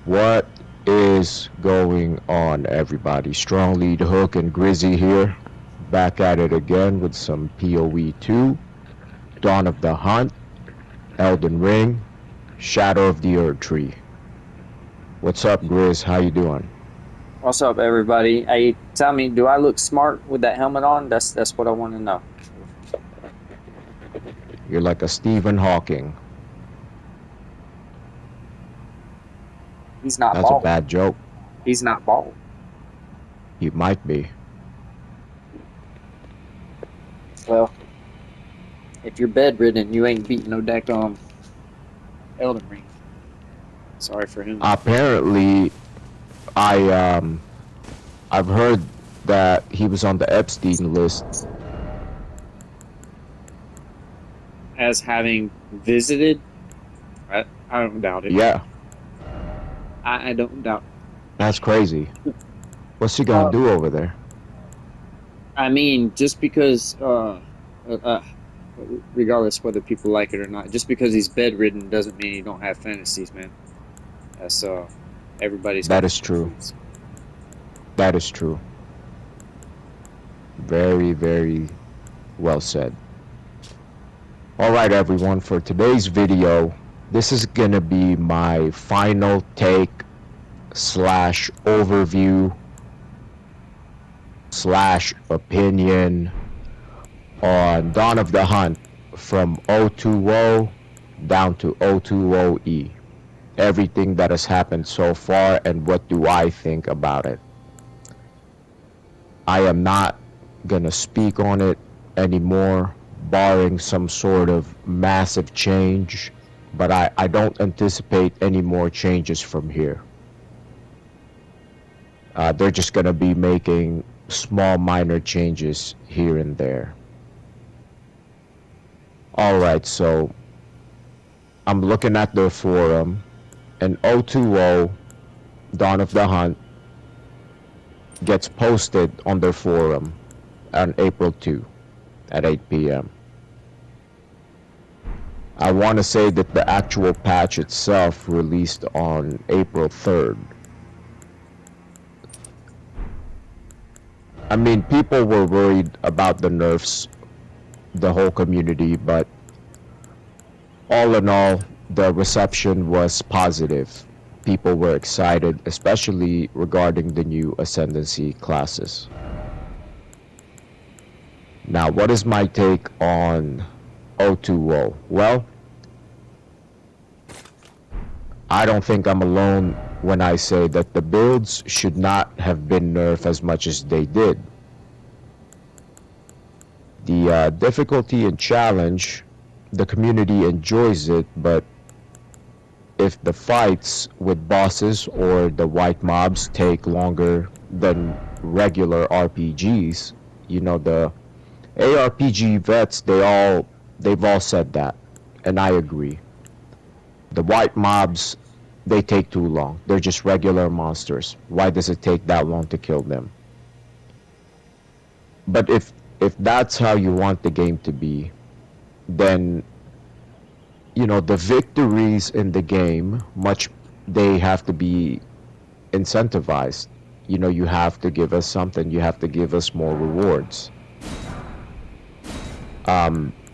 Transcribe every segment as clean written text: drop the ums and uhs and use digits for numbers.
What is going on, everybody? Strong Lead Hook and Grizzy here, back at it again with some POE 2, Dawn of the Hunt, Elden Ring, Shadow of the Erd Tree. What's up, Grizz? How you doing? What's up, everybody? Hey, tell me, do I look smart with that helmet on? That's what I want to know. You're like a Stephen Hawking. He's not That's a bald. bad joke. He's not bald. He might be. Well, if you're bedridden, you ain't beating no deck on Elden Ring. Sorry for him. Apparently, I've heard that he was on the Epstein list. As having visited, I don't doubt it. Yeah, I don't doubt. that's crazy. What's he gonna Uh, do over there? I mean, just because, regardless whether people like it or not, just because he's bedridden doesn't mean he don't have fantasies, man. That's everybody's got That is true. That is true. Very, very well said. Alright everyone, for today's video, this is gonna be my final take slash overview slash opinion on Dawn of the Hunt from 020 down to 020E. Everything that has happened so far and what do I think about it. I am not gonna speak on it anymore, barring some sort of massive change, but I don't anticipate any more changes from here. They're just gonna be making small minor changes here and there. Alright, so I'm looking at their forum, and 020 Dawn of the Hunt gets posted on their forum on April 2 at 8 p.m. I want to say that the actual patch itself released on April 3rd. I mean, people were worried about the nerfs, the whole community, but all in all, the reception was positive. People were excited, especially regarding the new Ascendancy classes. Now, what is my take on 020? Well, I don't think I'm alone when I say that the builds should not have been nerfed as much as they did. The difficulty and challenge, the community enjoys it, but if the fights with bosses or the white mobs take longer than regular RPGs, you know, the ARPG vets, they've all said that, and I agree. The white mobs, they take too long. They're just regular monsters. Why does it take that long to kill them? But if that's how you want the game to be, then you know the victories in the game they have to be incentivized. You know, you have to give us something. You have to give us more rewards.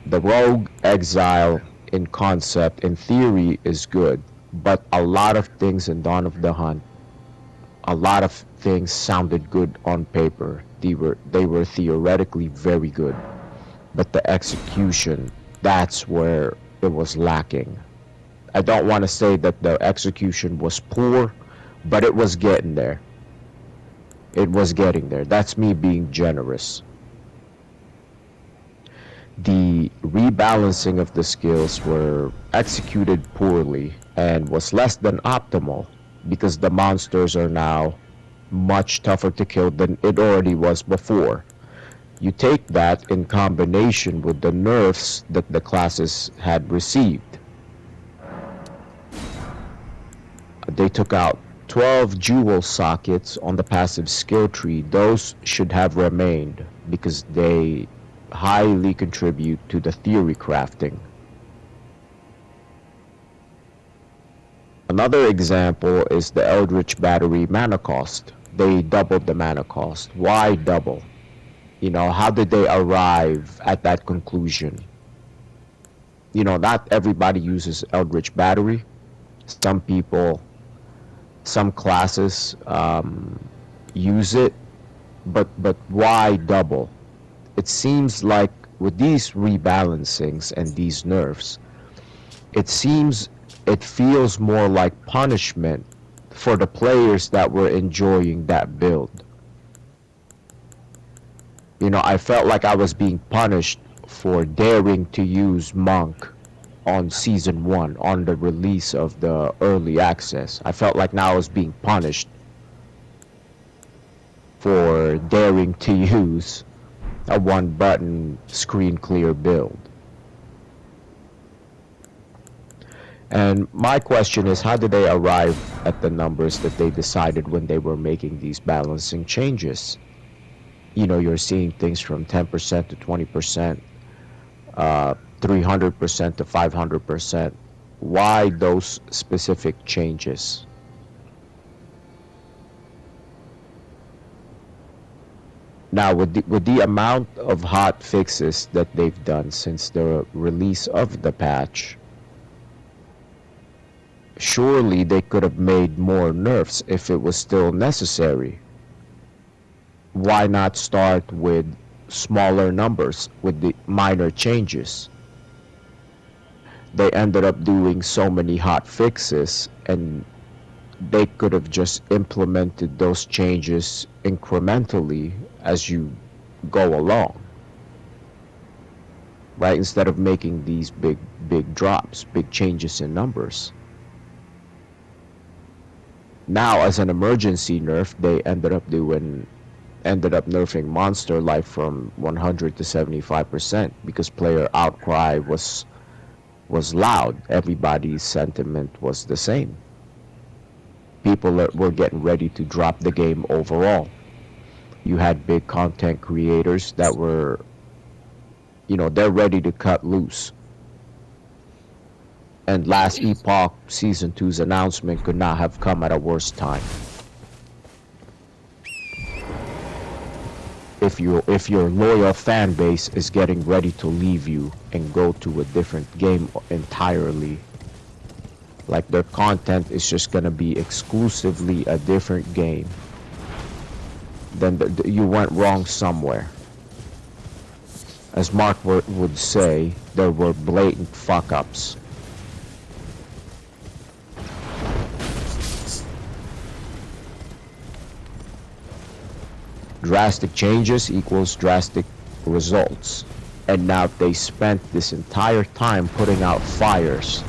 The rogue exile in concept, in theory, is good, but a lot of things in Dawn of the Hunt, a lot of things sounded good on paper. They were theoretically very good, but the execution, that's where it was lacking. I don't want to say that the execution was poor, but it was getting there. It was getting there. That's me being generous. The rebalancing of the skills were executed poorly and was less than optimal because the monsters are now much tougher to kill than it already was before. You take that in combination with the nerfs that the classes had received. They took out 12 jewel sockets on the passive skill tree. Those should have remained because they highly contribute to the theory crafting. Another example is the Eldritch Battery mana cost. They doubled the mana cost. Why double? You know, how did they arrive at that conclusion? You know, not everybody uses Eldritch Battery. Some people, some classes use it, but why double? It seems like with these rebalancings and these nerfs, it feels more like punishment for the players that were enjoying that build. You know, I felt like I was being punished for daring to use Monk on Season 1, on the release of the early access. I felt like now I was being punished for daring to use a one-button screen clear build. And my question is, how did they arrive at the numbers that they decided when they were making these balancing changes? You know, you're seeing things from 10% to 20%, 300% to 500%. Why those specific changes? Now, with the amount of hot fixes that they've done since the release of the patch, surely they could have made more nerfs if it was still necessary. Why not start with smaller numbers, with the minor changes? They ended up doing so many hot fixes, and they could have just implemented those changes incrementally as you go along, right? Instead of making these big drops, big changes in numbers. Now, as an emergency nerf, they ended up nerfing monster life from 100 to 75% because player outcry was loud. Everybody's sentiment was the same. People were getting ready to drop the game overall. You had big content creators that were, you know, they're ready to cut loose. And last Epoch Season 2's announcement could not have come at a worse time. If your loyal fan base is getting ready to leave you and go to a different game entirely, like their content is just gonna be exclusively a different game, then you went wrong somewhere. As Mark would say, there were blatant fuck-ups. Drastic changes equals drastic results. And now they spent this entire time putting out fires.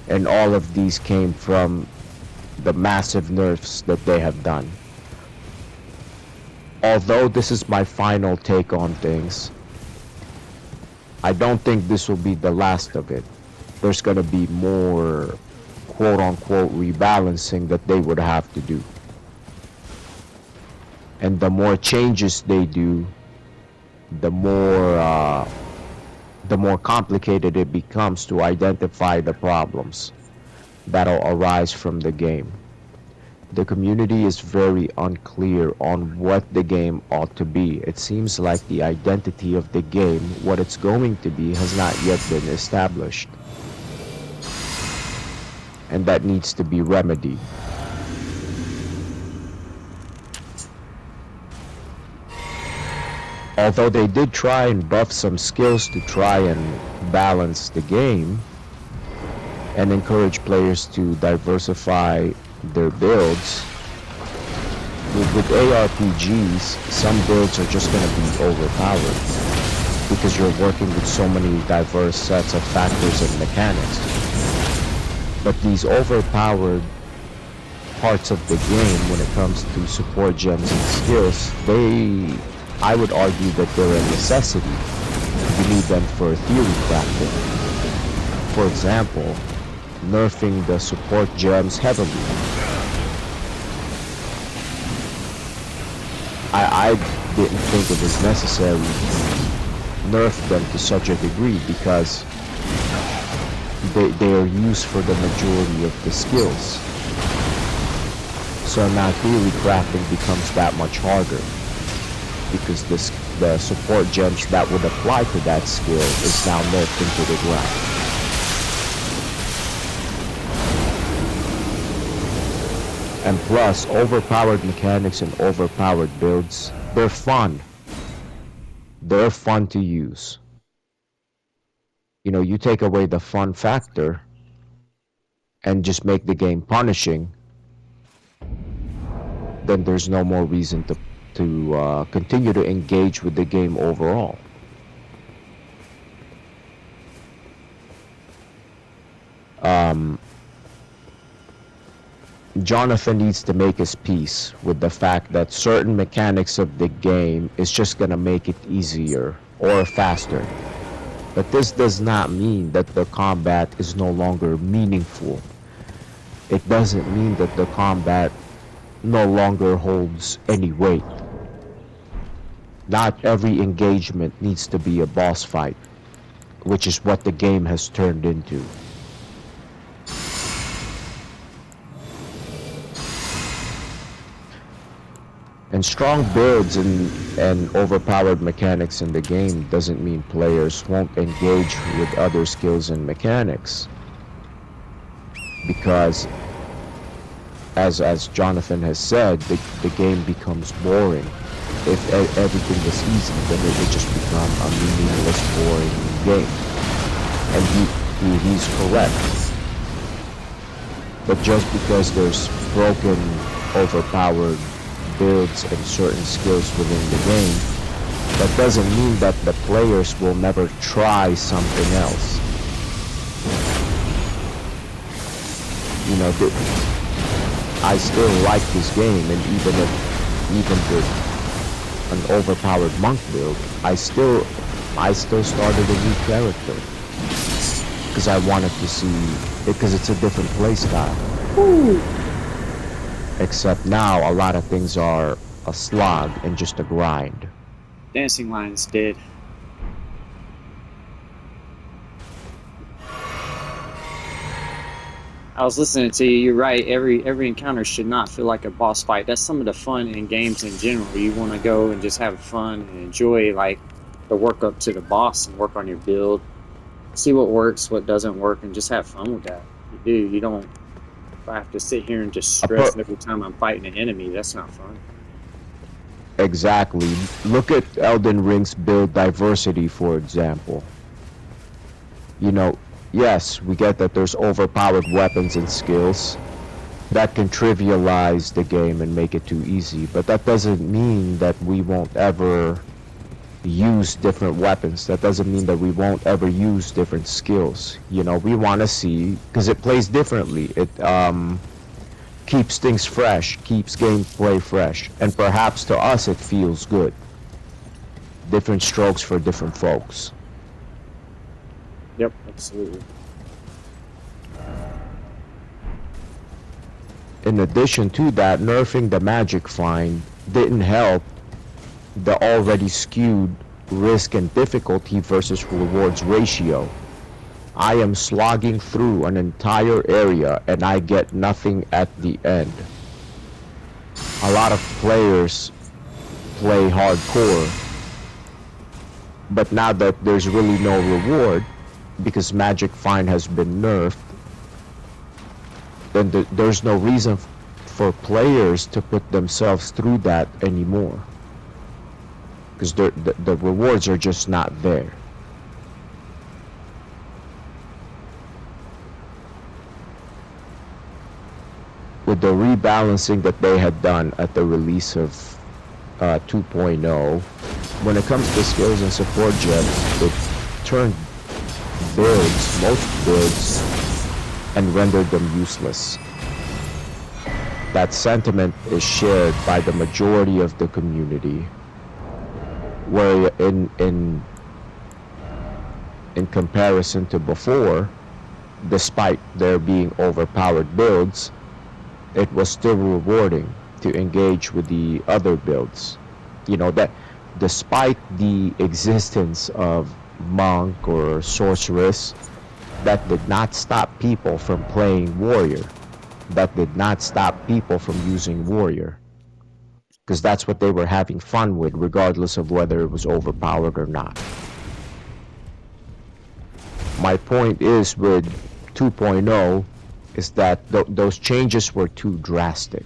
And all of these came from the massive nerfs that they have done. Although this is my final take on things, I don't think this will be the last of it. There's gonna be more quote-unquote rebalancing that they would have to do. And the more changes they do, the more complicated it becomes to identify the problems that'll arise from the game. The community is very unclear on what the game ought to be. It seems like the identity of the game, what it's going to be, has not yet been established. And that needs to be remedied. Although they did try and buff some skills to try and balance the game and encourage players to diversify their builds, with ARPGs, some builds are just going to be overpowered because you're working with so many diverse sets of factors and mechanics. But these overpowered parts of the game, when it comes to support gems and skills, I would argue that they're a necessity. You need them for theory crafting. For example, nerfing the support gems heavily. I didn't think it was necessary to nerf them to such a degree because they are used for the majority of the skills. So now theory crafting becomes that much harder because the support gems that would apply to that skill is now nerfed into the ground. And plus, overpowered mechanics and overpowered builds, they're fun. They're fun to use. You know, you take away the fun factor and just make the game punishing, then there's no more reason to continue to engage with the game overall. Jonathan needs to make his peace with the fact that certain mechanics of the game is just gonna make it easier or faster. But this does not mean that the combat is no longer meaningful. It doesn't mean that the combat no longer holds any weight. Not every engagement needs to be a boss fight, which is what the game has turned into. And strong builds and overpowered mechanics in the game doesn't mean players won't engage with other skills and mechanics. Because, as Jonathan has said, the game becomes boring. If everything is easy, then it would just become a meaningless, boring game. And he's correct. But just because there's broken, overpowered builds and certain skills within the game, that doesn't mean that the players will never try something else. You know, I still like this game, and even with an overpowered monk build, I still started a new character because I wanted to see, because it's a different playstyle. Except now, a lot of things are a slog and just a grind. Dancing line's dead. I was listening to you. You're right. Every encounter should not feel like a boss fight. That's some of the fun in games in general. You want to go and just have fun and enjoy like the work up to the boss and work on your build. See what works, what doesn't work, and just have fun with that. You do. You don't. If I have to sit here and just stress every time I'm fighting an enemy, that's not fun. Exactly. Look at Elden Ring's build diversity, for example. You know, yes, we get that there's overpowered weapons and skills that can trivialize the game and make it too easy, but that doesn't mean that we won't ever use different weapons. That doesn't mean that we won't ever use different skills. You know, we want to see, because it plays differently. It keeps things fresh, keeps gameplay fresh, and perhaps to us it feels good. Different strokes for different folks. Yep, absolutely. In addition to that, nerfing the magic find didn't help the already skewed risk and difficulty versus rewards ratio. I am slogging through an entire area and I get nothing at the end. A lot of players play hardcore, but now that there's really no reward because magic find has been nerfed, then there's no reason for players to put themselves through that anymore. Because the rewards are just not there. With the rebalancing that they had done at the release of 2.0, when it comes to skills and support gems, it turned most builds, and rendered them useless. That sentiment is shared by the majority of the community. Where in comparison to before, despite there being overpowered builds, it was still rewarding to engage with the other builds. You know, that despite the existence of monk or sorceress, that did not stop people from playing warrior. That did not stop people from using warrior. Because that's what they were having fun with, regardless of whether it was overpowered or not. My point is with 2.0 is that those changes were too drastic.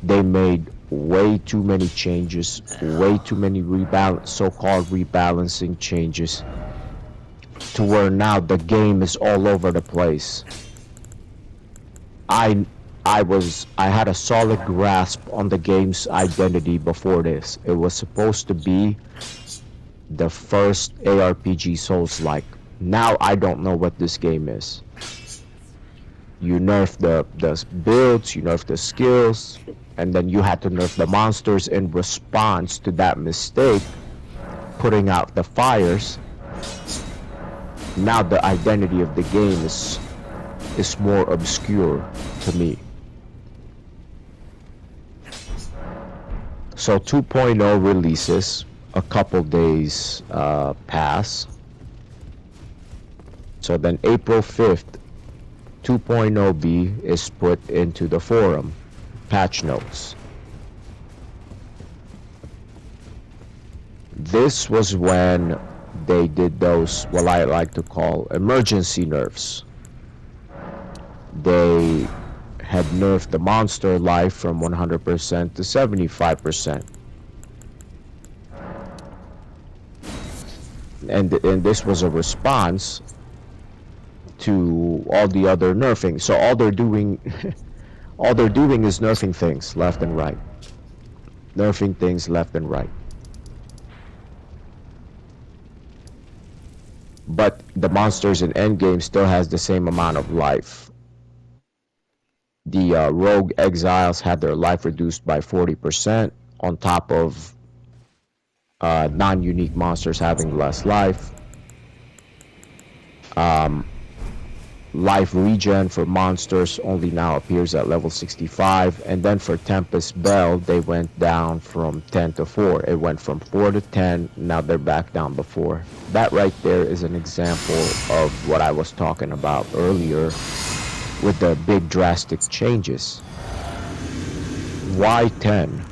They made way too many changes, way too many so-called rebalancing changes, to where now the game is all over the place. I had a solid grasp on the game's identity before this. It was supposed to be the first ARPG Souls-like. Now I don't know what this game is. You nerf the builds, you nerf the skills, and then you had to nerf the monsters in response to that mistake, putting out the fires. Now the identity of the game is more obscure to me. So 2.0 releases, a couple days pass. So then April 5th, 2.0b is put into the forum, patch notes. This was when they did those, what I like to call emergency nerfs. They had nerfed the monster life from 100% to 75%. And this was a response to all the other nerfing. So all they're doing is nerfing things left and right. Nerfing things left and right. But the monsters in endgame still has the same amount of life. The rogue exiles had their life reduced by 40% on top of non-unique monsters having less life. Life regen for monsters only now appears at level 65, and then for Tempest Bell they went down from 10 to 4. It went from 4 to 10, now they're back down to 4. That right there is an example of what I was talking about earlier with the big drastic changes. Why 10?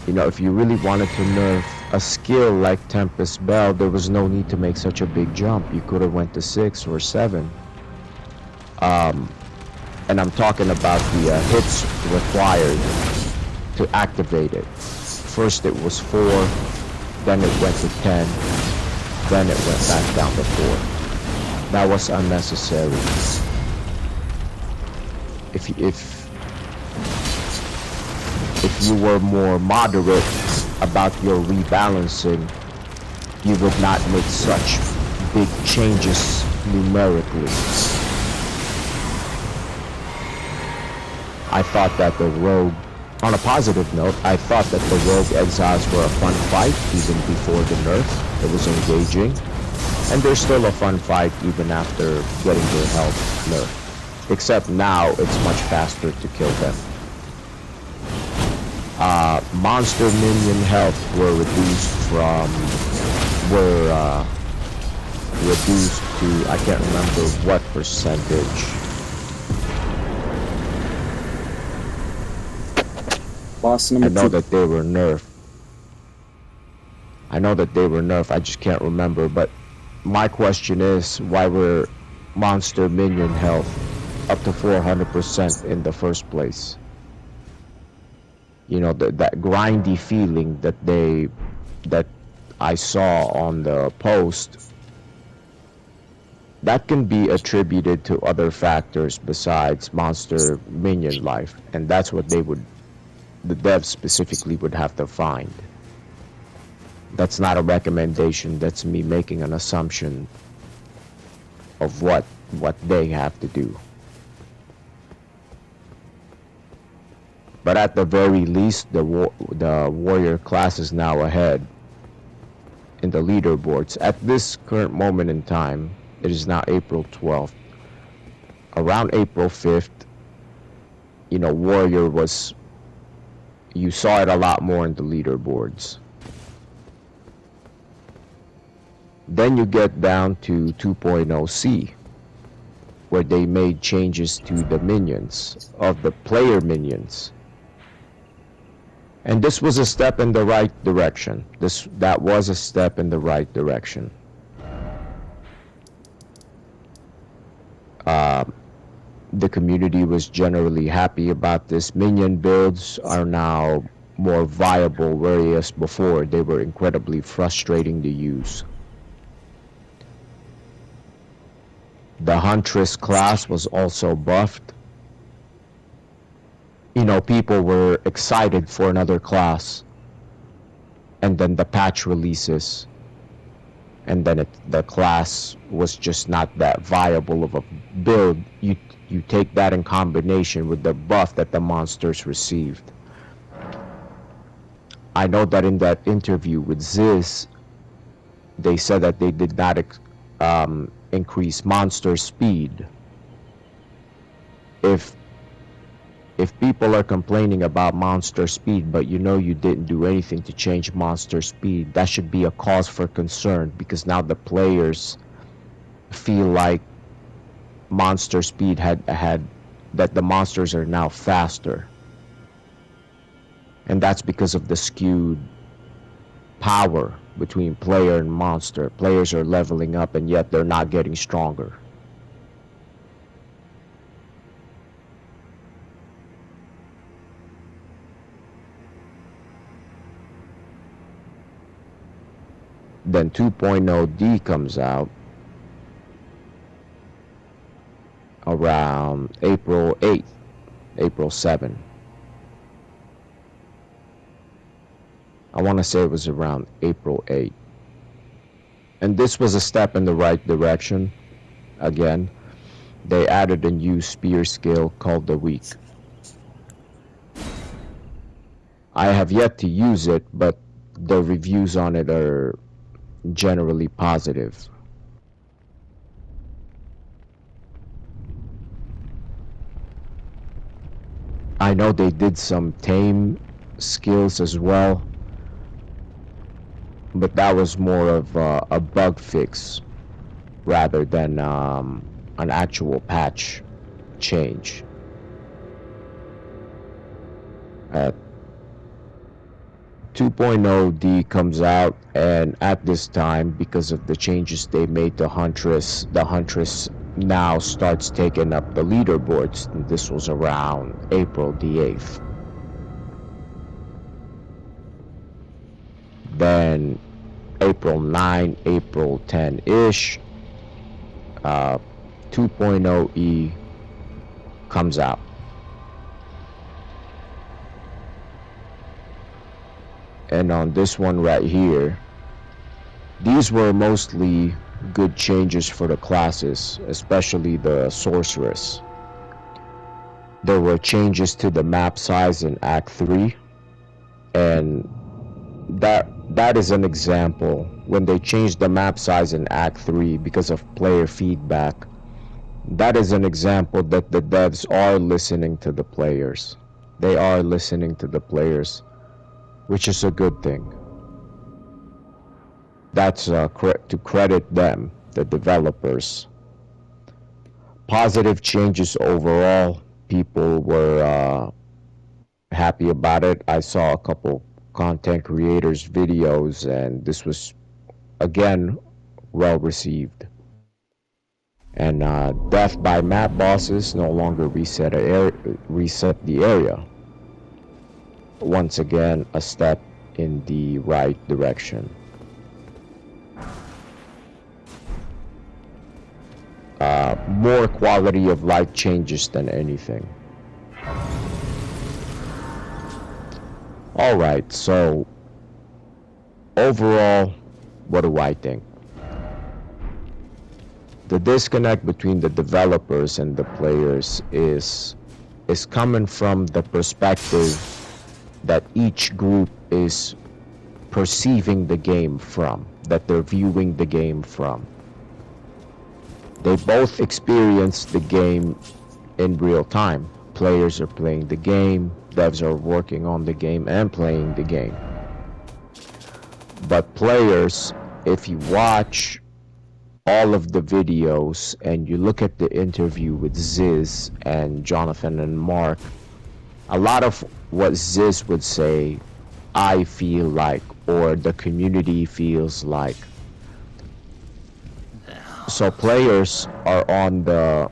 You know, if you really wanted to nerf a skill like Tempest Bell, there was no need to make such a big jump. You could have went to 6 or 7. And I'm talking about the hits required to activate it. First it was 4, then it went to 10, then it went back down to 4. That was unnecessary. If you were more moderate about your rebalancing, you would not make such big changes numerically. I thought that the rogue, on a positive note, I thought that the rogue exiles were a fun fight even before the nerf. It was engaging, and they're still a fun fight even after getting their health nerfed. Except now it's much faster to kill them. Monster minion health were reduced to, I can't remember what percentage. Boss number 2. I know that they were nerfed. I just can't remember. But my question is, why were monster minion health up to 400% in the first place? You know, that grindy feeling that I saw on the post, that can be attributed to other factors besides monster minion life, and that's what the devs specifically would have to find. That's not a recommendation, that's me making an assumption of what they have to do. But at the very least, the warrior class is now ahead in the leaderboards. At this current moment in time, it is now April 12th. Around April 5th, you know, warrior was, you saw it a lot more in the leaderboards. Then you get down to 2.0C, where they made changes to the minions, of the player minions. And this was a step in the right direction. That was a step in the right direction. The community was generally happy about this. Minion builds are now more viable, whereas before they were incredibly frustrating to use. The Huntress class was also buffed. You know, people were excited for another class, and then the patch releases, and then the class was just not that viable of a build. You take that in combination with the buff that the monsters received. I know that in that interview with Ziz, they said that they did not increase monster speed. If people are complaining about monster speed, but you know you didn't do anything to change monster speed, that should be a cause for concern, because now the players feel like monster speed that the monsters are now faster. And that's because of the skewed power between player and monster. Players are leveling up and yet they're not getting stronger. Then 2.0D comes out around April 8th, April 7th. I want to say it was around April 8th. And this was a step in the right direction. Again, they added a new spear skill called the Weak. I have yet to use it, but the reviews on it are generally positive. I know they did some tame skills as well, but that was more of a bug fix rather than an actual patch change. 2.0D comes out, and at this time, because of the changes they made to Huntress, the Huntress now starts taking up the leaderboards. And this was around April the 8th. Then April 9, April 10-ish, 2.0E comes out. And on this one right here, these were mostly good changes for the classes, especially the sorceress. There were changes to the map size in Act 3, and that is an example. When they changed the map size in Act 3 because of player feedback, that is an example that the devs are listening to the players. They are listening to the players, which is a good thing. That's to credit them, the developers. Positive changes overall. People were happy about it. I saw a couple content creators' videos, and this was, again, well received. And death by map bosses no longer reset the area. Once again, a step in the right direction. More quality of life changes than anything. Alright, so overall, what do I think? The disconnect between the developers and the players is coming from the perspective that each group is perceiving the game from, that they're viewing the game from. They both experience the game in real time. Players are playing the game, devs are working on the game and playing the game. But players if you watch all of the videos and you look at the interview with Ziz and Jonathan and Mark, a lot of what Ziz would say, I feel like, or the community feels like. So players are on the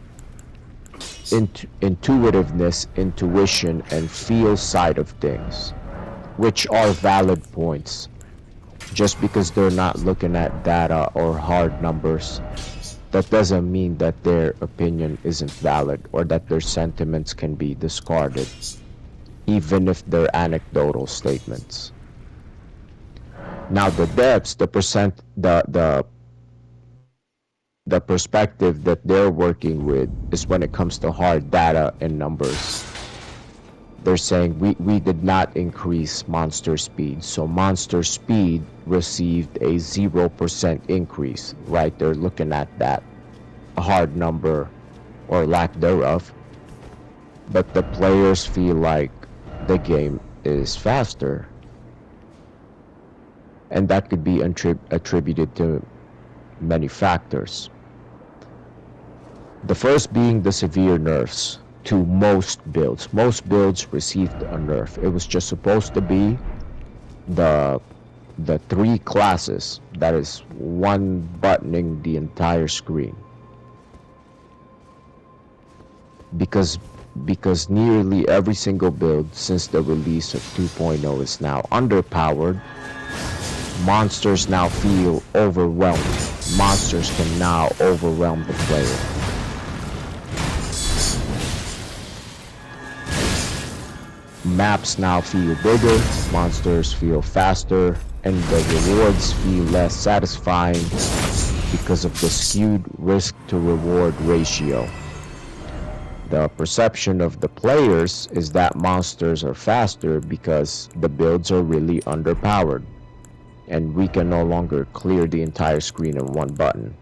intuitiveness, intuition, and feel side of things, which are valid points. Just because they're not looking at data or hard numbers, that doesn't mean that their opinion isn't valid or that their sentiments can be discarded, even if they're anecdotal statements. Now the devs, the perspective that they're working with is when it comes to hard data and numbers. They're saying we did not increase monster speed, so monster speed received a 0% increase, right? They're looking at that, a hard number or lack thereof. But the players feel like the game is faster, and that could be attributed to many factors. The first being the severe nerfs to most builds. Most builds received a nerf. It was just supposed to be the three classes, that is one buttoning the entire screen. Because nearly every single build since the release of 2.0 is now underpowered, monsters now feel overwhelmed. Monsters can now overwhelm the player. Maps now feel bigger, monsters feel faster, and the rewards feel less satisfying because of the skewed risk to reward ratio. The perception of the players is that monsters are faster because the builds are really underpowered, and we can no longer clear the entire screen in one button,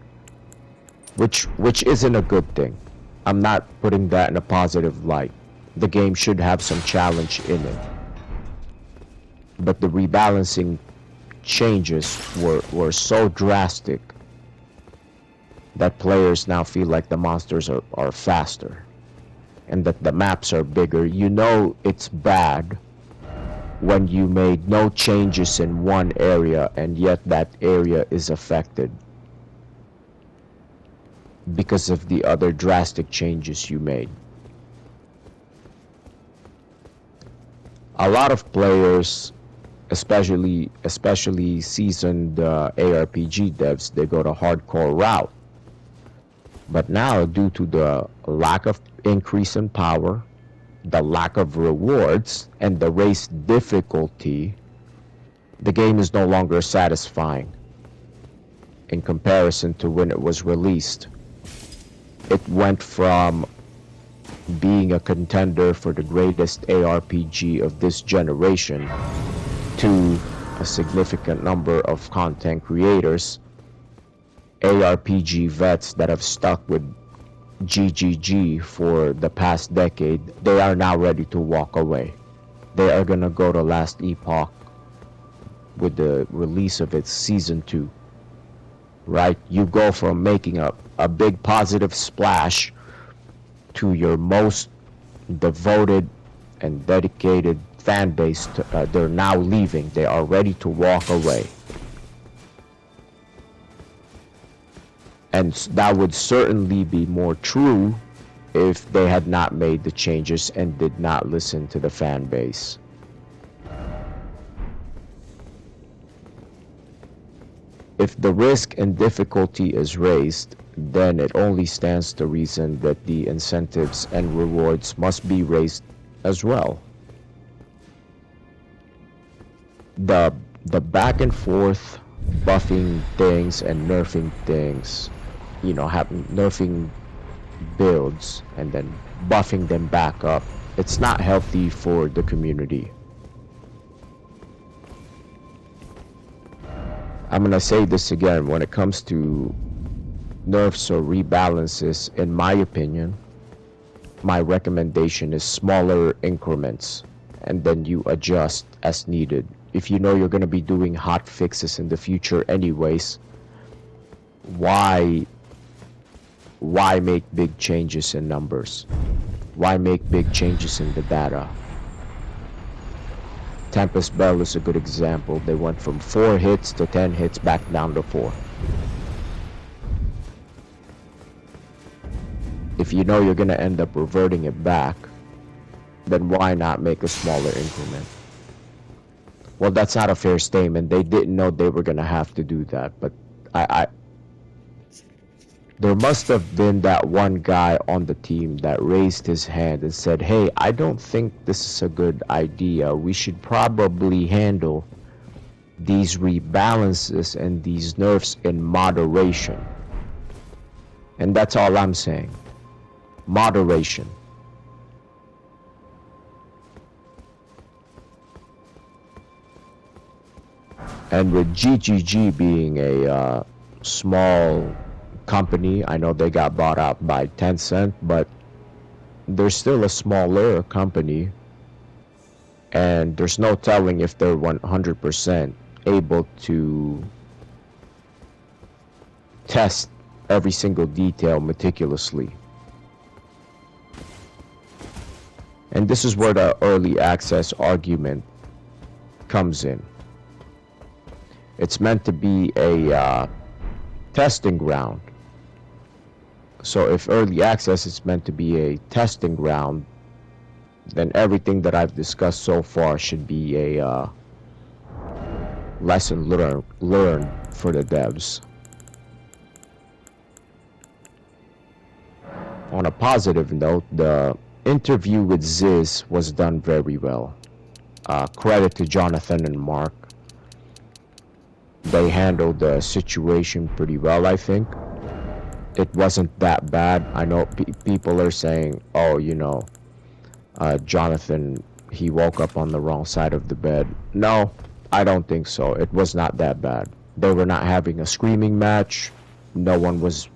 which isn't a good thing. I'm not putting that in a positive light. The game should have some challenge in it, but the rebalancing changes were so drastic that players now feel like the monsters are faster and that the maps are bigger. You know it's bad when you made no changes in one area and yet that area is affected because of the other drastic changes you made. A lot of players, especially seasoned ARPG devs, they go the hardcore route. But now, due to the lack of increase in power, the lack of rewards, and the race difficulty, the game is no longer satisfying in comparison to when it was released. It went from being a contender for the greatest ARPG of this generation to a significant number of content creators, ARPG vets that have stuck with GGG for the past decade. They are now ready to walk away. They are gonna go to Last Epoch with the release of its Season 2. Right? You go from making a big positive splash to your most devoted and dedicated fan base. They're now leaving. They are ready to walk away. And that would certainly be more true if they had not made the changes and did not listen to the fan base. If the risk and difficulty is raised, then it only stands to reason that the incentives and rewards must be raised as well. The back and forth buffing things and nerfing things, you know, nerfing builds and then buffing them back up, it's not healthy for the community. I'm gonna say this again, when it comes to nerfs or rebalances, in my opinion, my recommendation is smaller increments and then you adjust as needed. if you know you're going to be doing hot fixes in the future anyways, why make big changes in numbers? Why make big changes in the data? Tempest Bell is a good example. They went from 4 hits to 10 hits back down to 4. If you know you're going to end up reverting it back, then why not make a smaller increment? Well, that's not a fair statement. They didn't know they were going to have to do that, but there must have been that one guy on the team that raised his hand and said, hey, I don't think this is a good idea. We should probably handle these rebalances and these nerfs in moderation. And that's all I'm saying. Moderation. And with GGG being a small company, I know they got bought out by Tencent, but they're still a smaller company, and there's no telling if they're 100% able to test every single detail meticulously. And this is where the early access argument comes in. It's meant to be a testing ground. So if early access is meant to be a testing ground, then everything that I've discussed so far should be a lesson learned for the devs. On a positive note, the interview with Ziz was done very well. Credit to Jonathan and Mark. They handled the situation pretty well, I think. It wasn't that bad. I know people are saying, oh, you know, Jonathan, he woke up on the wrong side of the bed. No, I don't think so. It was not that bad. They were not having a screaming match. No one was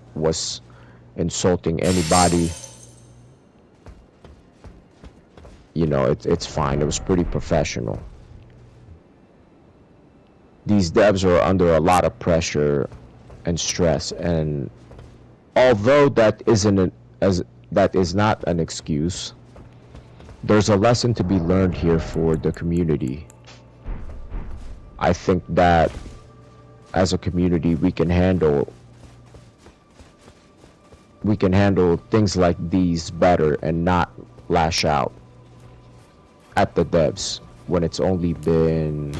insulting anybody. You know, it's fine. It was pretty professional. These devs are under a lot of pressure and stress, and although that is not an excuse, there's a lesson to be learned here for the community. I think that as a community we can handle things like these better and not lash out at the devs when it's only been,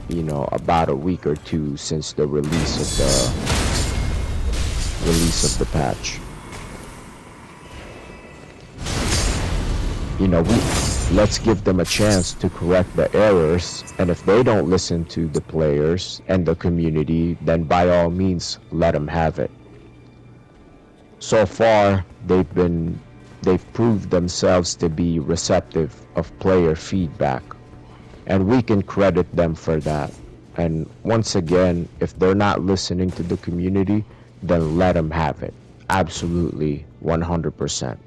you know, about a week or two since the release of the patch. You know, let's give them a chance to correct the errors, and if they don't listen to the players and the community, then by all means let them have it. So far they've proved themselves to be receptive of player feedback, and we can credit them for that. And once again, if they're not listening to the community, then let them have it. Absolutely, 100%.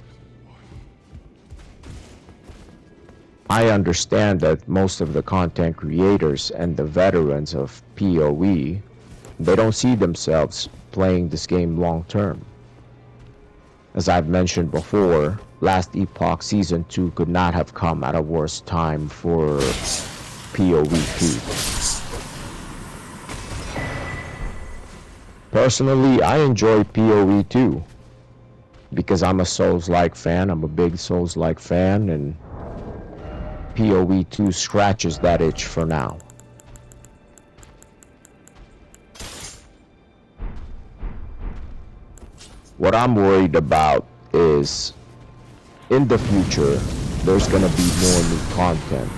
I understand that most of the content creators and the veterans of POE, they don't see themselves playing this game long term. As I've mentioned before, Last Epoch Season 2 could not have come at a worse time for POE 2. Personally, I enjoy POE 2 because I'm a Souls-like fan. I'm a big Souls-like fan, and POE 2 scratches that itch for now. What I'm worried about is, in the future, there's gonna be more new content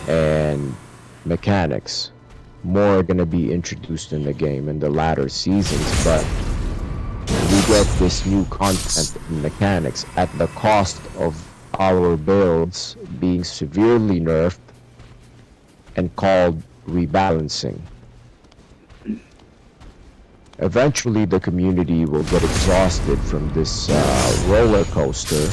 and mechanics. More are gonna be introduced in the game in the latter seasons, but we get this new content and mechanics at the cost of our builds being severely nerfed and called rebalancing. Eventually the community will get exhausted from this roller coaster,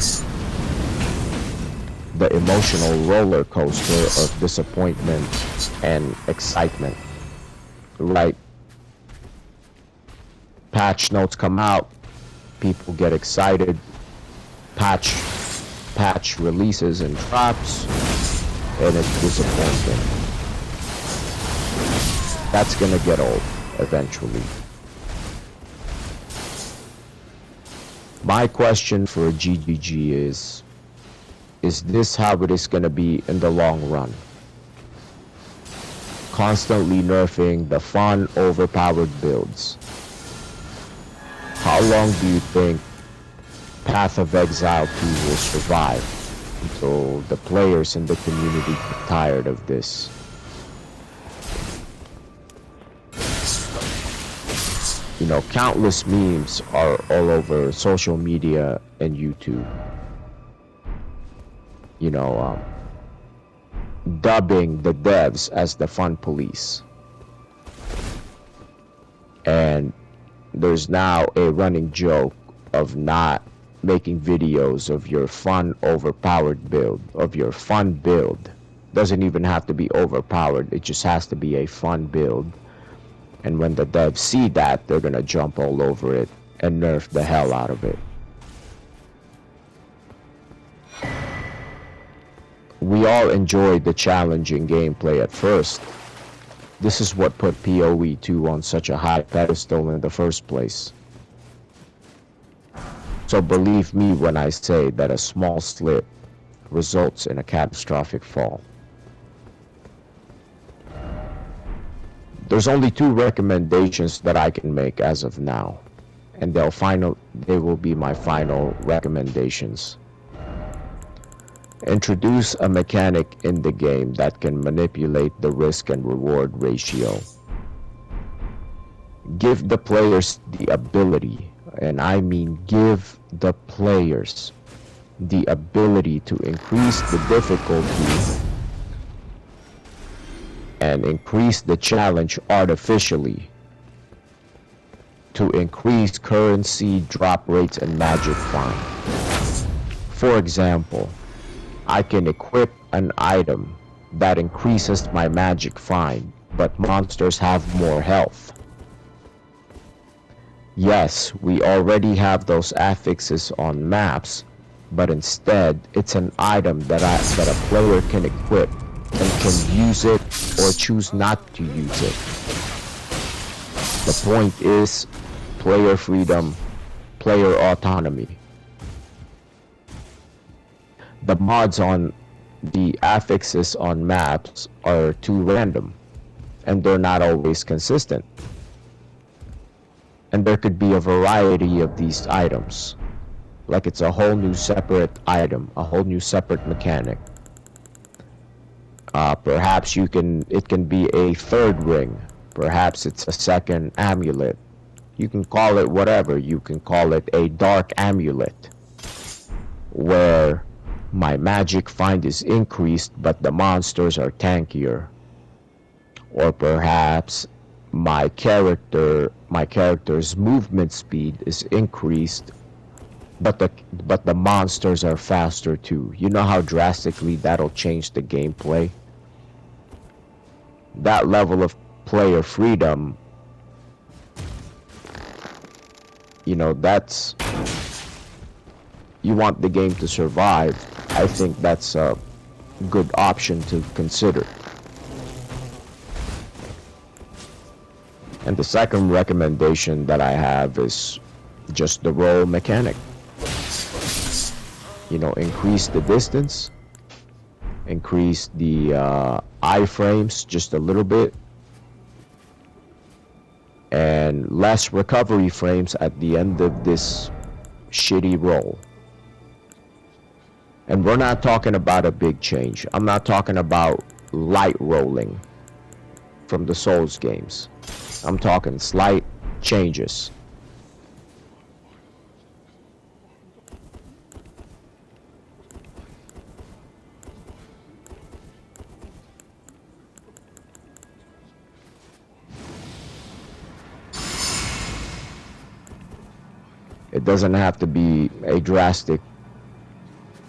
the emotional roller coaster of disappointment and excitement, right? Patch notes come out, people get excited, patch releases and drops, and it's disappointing. That's gonna get old eventually. My question for GGG is this how it is gonna be in the long run? Constantly nerfing the fun, overpowered builds. How long do you think Path of Exile 2 will survive until the players in the community get tired of this? You know, countless memes are all over social media and YouTube. You know, dubbing the devs as the fun police. And there's now a running joke of not making videos of your fun overpowered build, of your fun build. Doesn't even have to be overpowered, it just has to be a fun build. And when the devs see that, they're gonna jump all over it and nerf the hell out of it. We all enjoyed the challenging gameplay at first. This is what put POE 2 on such a high pedestal in the first place. So believe me when I say that a small slip results in a catastrophic fall. There's only 2 recommendations that I can make as of now, and they will be my final recommendations. Introduce a mechanic in the game that can manipulate the risk and reward ratio. Give the players the ability, and I mean give the players the ability to increase the difficulty and increase the challenge artificially to increase currency, drop rates, and magic find. For example, I can equip an item that increases my magic find, but monsters have more health. Yes, we already have those affixes on maps, but instead it's an item that a player can equip and can use it or choose not to use it. The point is player freedom, player autonomy. The mods on the affixes on maps are too random, and they're not always consistent. And there could be a variety of these items, like it's a whole new separate item, a whole new separate mechanic. Perhaps it can be a 3rd ring, perhaps it's a 2nd amulet. You can call it whatever, you can call it a dark amulet, where my magic find is increased but the monsters are tankier. Or perhaps my character's movement speed is increased but the monsters are faster too. You know how drastically that'll change the gameplay? That level of player freedom, you know, that's, you want the game to survive. I think that's a good option to consider. And the second recommendation that I have is just the roll mechanic. You know, increase the distance, increase the iframes just a little bit, and less recovery frames at the end of this shitty roll. And we're not talking about a big change. I'm not talking about light rolling from the Souls games. I'm talking slight changes. It doesn't have to be a drastic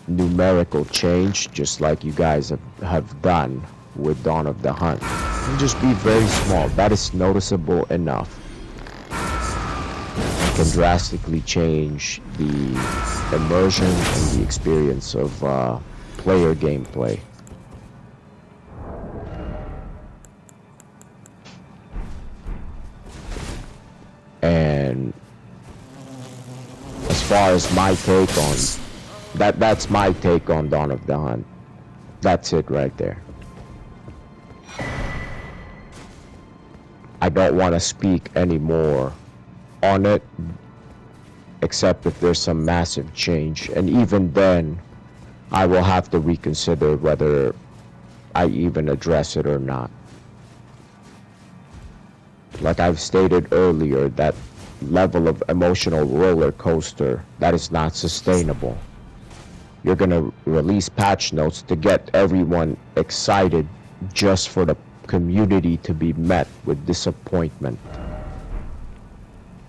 numerical change, just like you guys have done with Dawn of the Hunt. And just be very small. That is noticeable enough. It can drastically change the immersion and the experience of player gameplay. And as far as my take on that's my take on Dawn of the Hunt. That's it right there. I don't want to speak anymore on it, except if there's some massive change, and even then I will have to reconsider whether I even address it or not. Like I've stated earlier, that level of emotional roller coaster, that is not sustainable. You're gonna release patch notes to get everyone excited just for the community to be met with disappointment.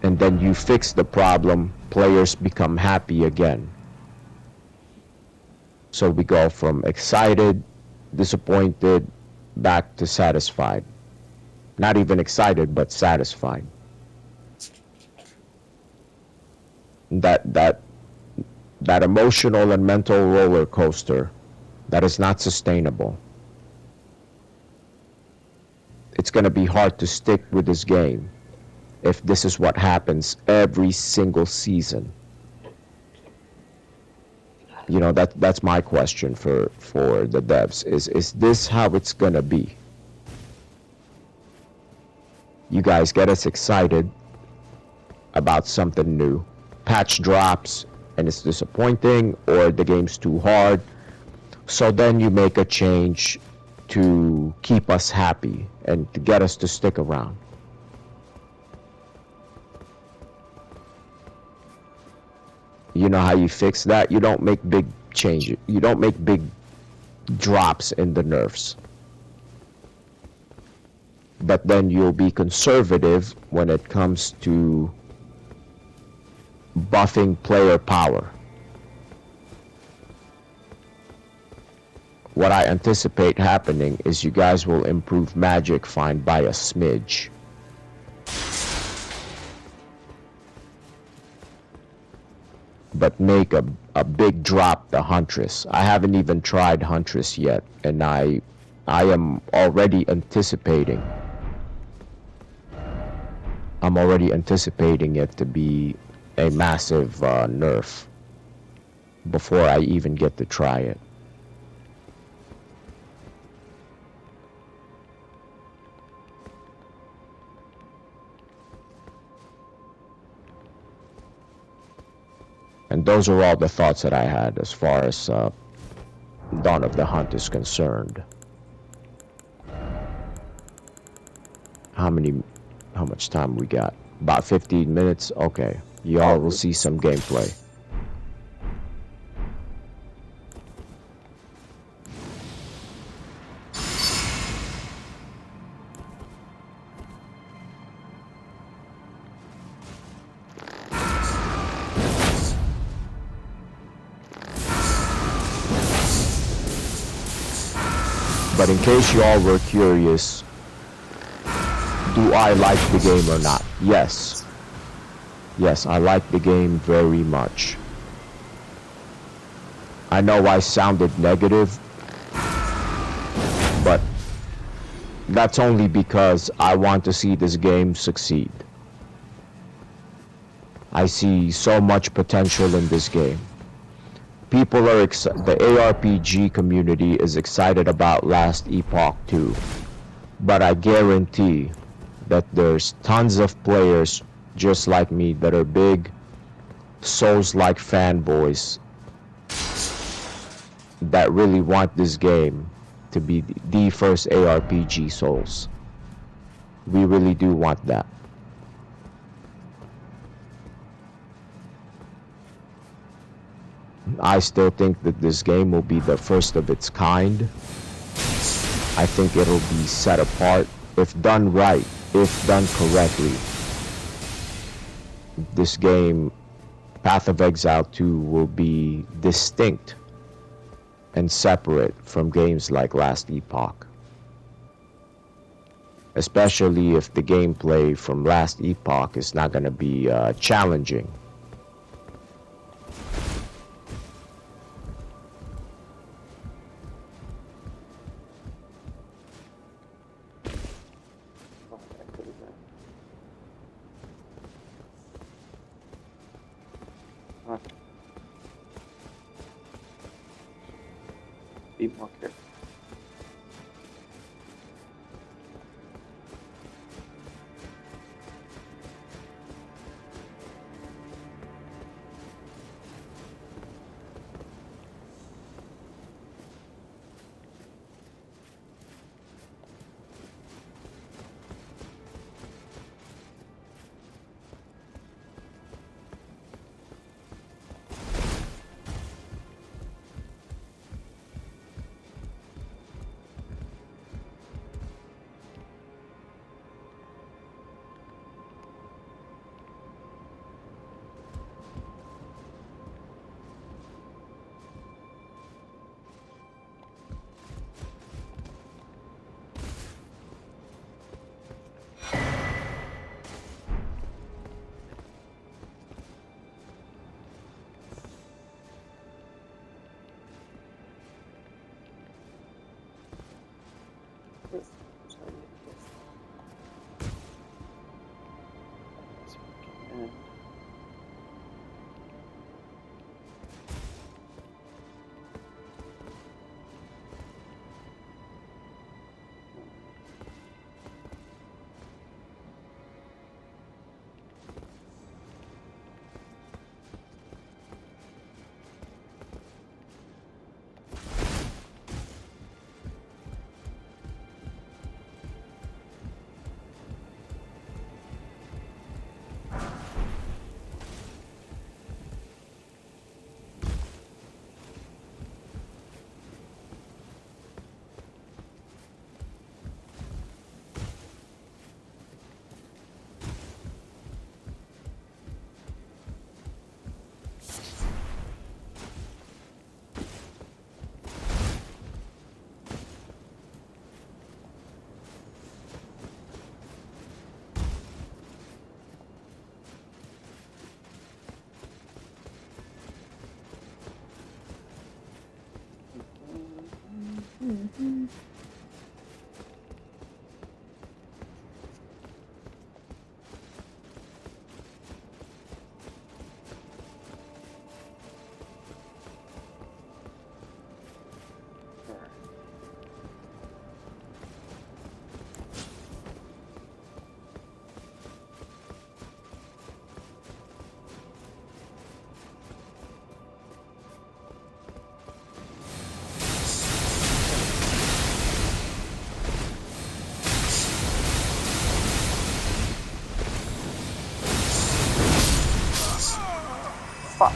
And then you fix the problem, players become happy again. So we go from excited, disappointed, back to satisfied. Not even excited, but satisfied. That emotional and mental roller coaster, that is not sustainable. It's going to be hard to stick with this game if this is what happens every single season. You know, that's my question for the devs. Is this how it's going to be? You guys get us excited about something new. Patch drops and it's disappointing, or the game's too hard. So then you make a change to keep us happy and to get us to stick around. You know how you fix that? You don't make big changes. You don't make big drops in the nerfs. But then you'll be conservative when it comes to buffing player power. What I anticipate happening is you guys will improve Magic Find by a smidge. But make a big drop the Huntress. I haven't even tried Huntress yet, and I am already anticipating. I'm already anticipating it to be a massive nerf before I even get to try it. And those are all the thoughts that I had as far as Dawn of the Hunt is concerned. How much time we got? About 15 minutes? Okay. Y'all will see some gameplay. But in case you all were curious, do I like the game or not? Yes. Yes, I like the game very much. I know I sounded negative, but that's only because I want to see this game succeed. I see so much potential in this game. People are the ARPG community is excited about Last Epoch 2, but I guarantee that there's tons of players just like me that are big Souls-like fanboys that really want this game to be the first ARPG Souls. We really do want that. I still think that this game will be the first of its kind. I think it'll be set apart if done right, if done correctly. This game, Path of Exile 2, will be distinct and separate from games like Last Epoch, especially if the gameplay from Last Epoch is not going to be challenging. Be more careful. Fuck.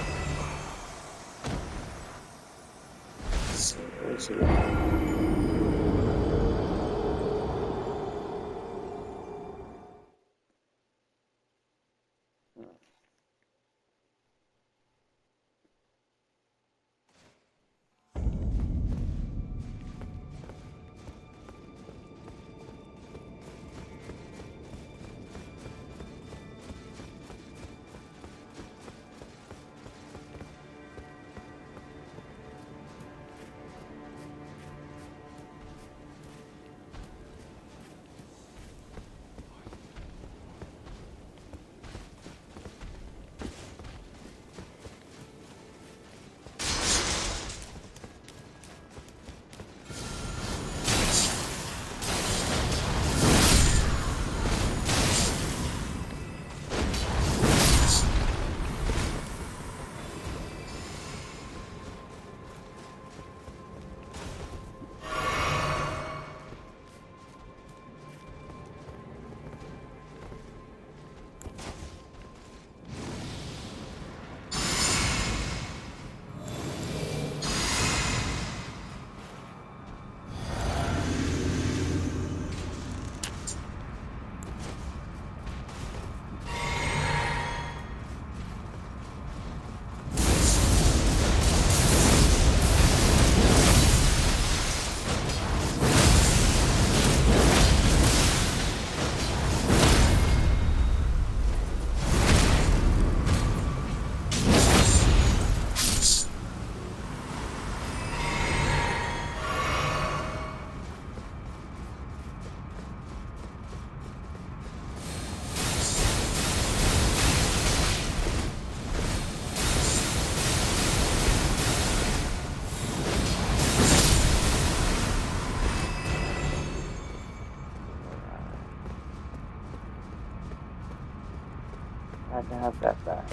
have that back.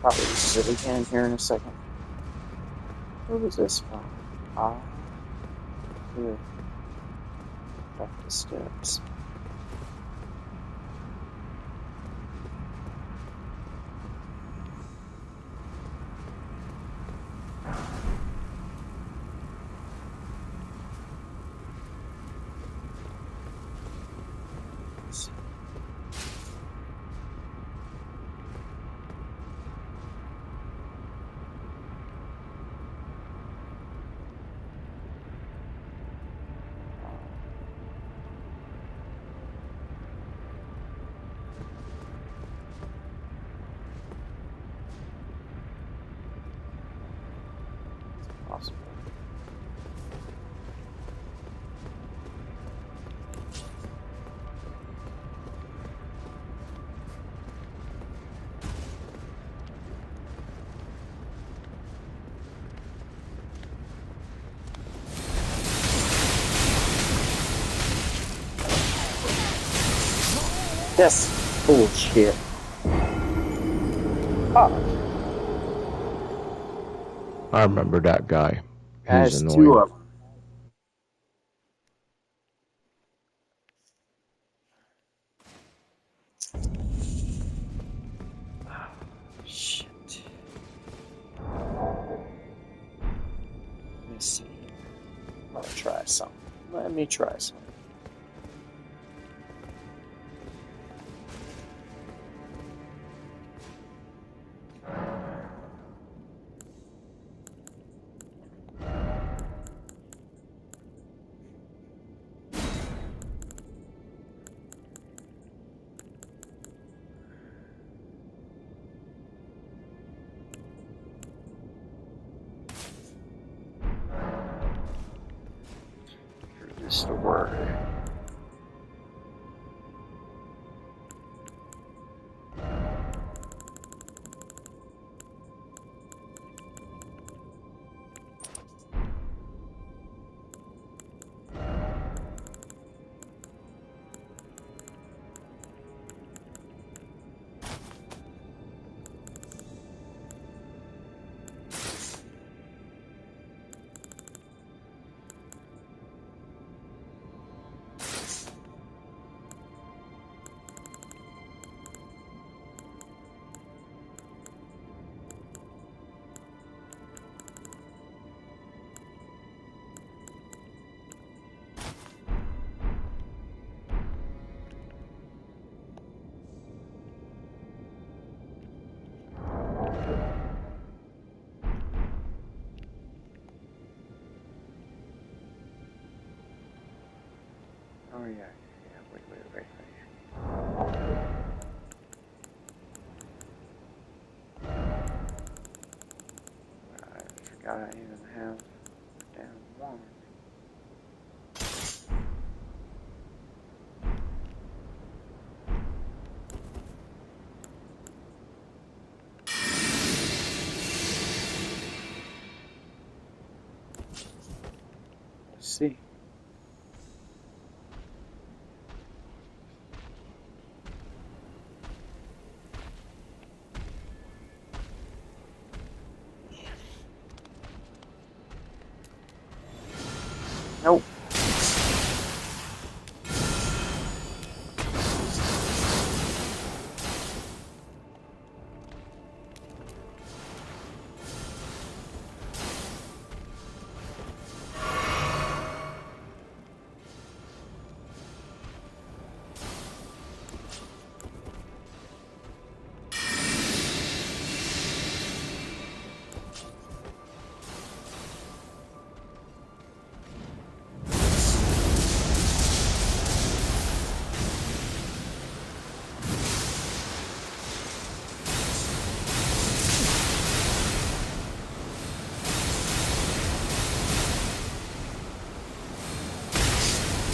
Probably use it again here in a second. Where was this from? Here. Back the steps. Possible. That's bullshit. Oh, I remember that guy. He's has two annoying. of them. Shit. Let me see. I'm gonna try something. Let me try something. For this to work. Oh yeah, wait. I forgot I even have damn one. Let's see. Nope.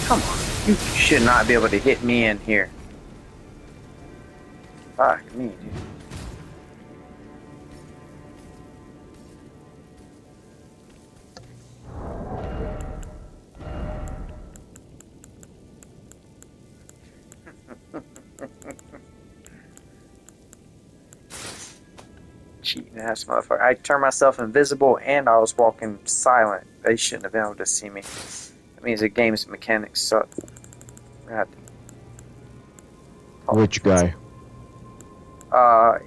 Come on. You should not be able to hit me in here. Fuck me, dude. Cheating ass motherfucker. I turned myself invisible and I was walking silent. They shouldn't have been able to see me. That means the game's mechanics suck. God. Which guy?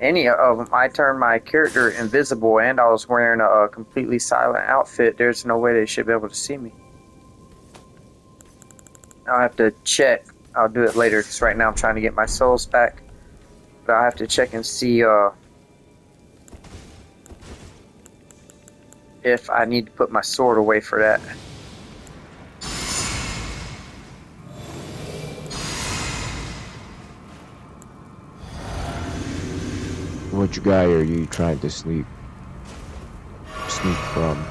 Any of them. I turned my character invisible and I was wearing a completely silent outfit. There's no way they should be able to see me. I'll have to check. I'll do it later because right now I'm trying to get my souls back. But I'll have to check and see if I need to put my sword away for that. Which guy are you trying to sneak from?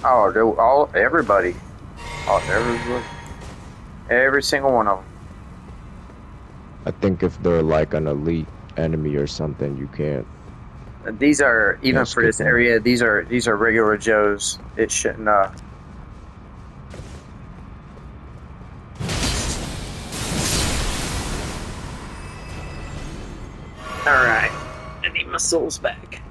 Oh, everybody. Every single one of them. I think if they're like an elite enemy or something, you can't. These are even for this skip them. area. These are regular Joes. It shouldn't. All right. I need my souls back.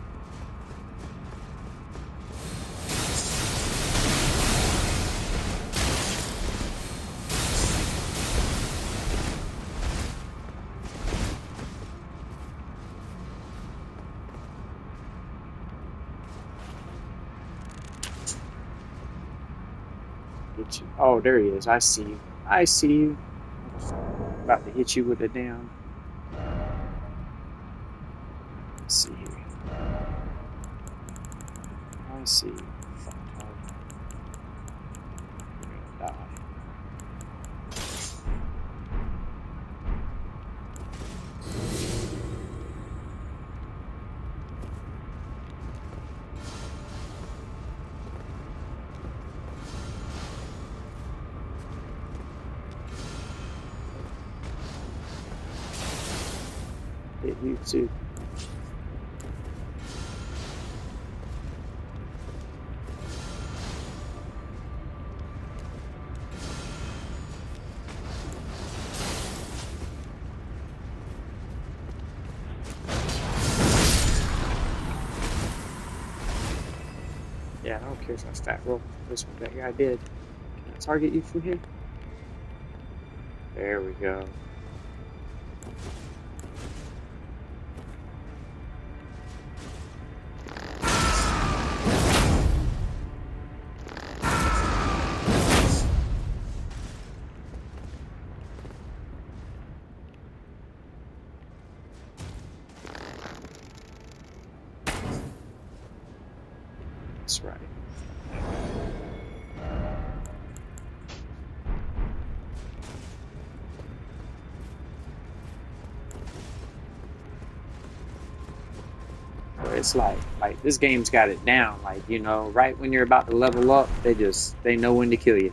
Hit you. Oh, there he is. I see you. I see you. About to hit you with a damn. Let's see here. I see you. Fucktard. You're gonna die. Hit you too. Yeah, I don't care if I stat roll. This one, that guy did. Can I target you from here? There we go. That's right. So it's like this game's got it down. Like, you know, right when you're about to level up, they know when to kill you.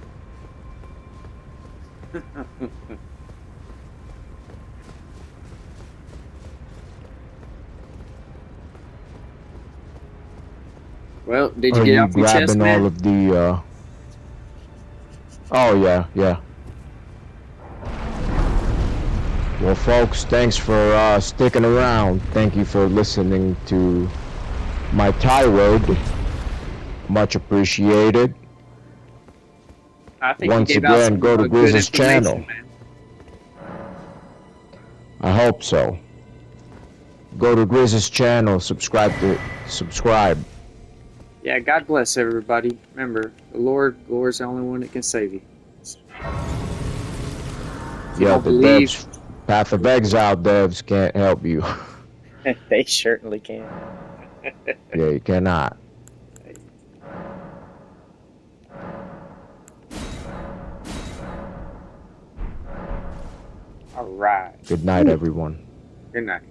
Well, did you Are get you off your chest, grabbing man? all of the? Oh yeah. Well, folks, thanks for sticking around. Thank you for listening to my tirade. Much appreciated. I think Once you gave out again, some go to good Grizz's information, channel. man. I hope so. Go to Grizz's channel. Subscribe. Yeah, God bless everybody. Remember, the Lord's the only one that can save you. If you Yeah, don't the believe, devs, Path of Exile devs can't help you. They certainly can. Yeah, you cannot. all right. Good night, everyone. Good night.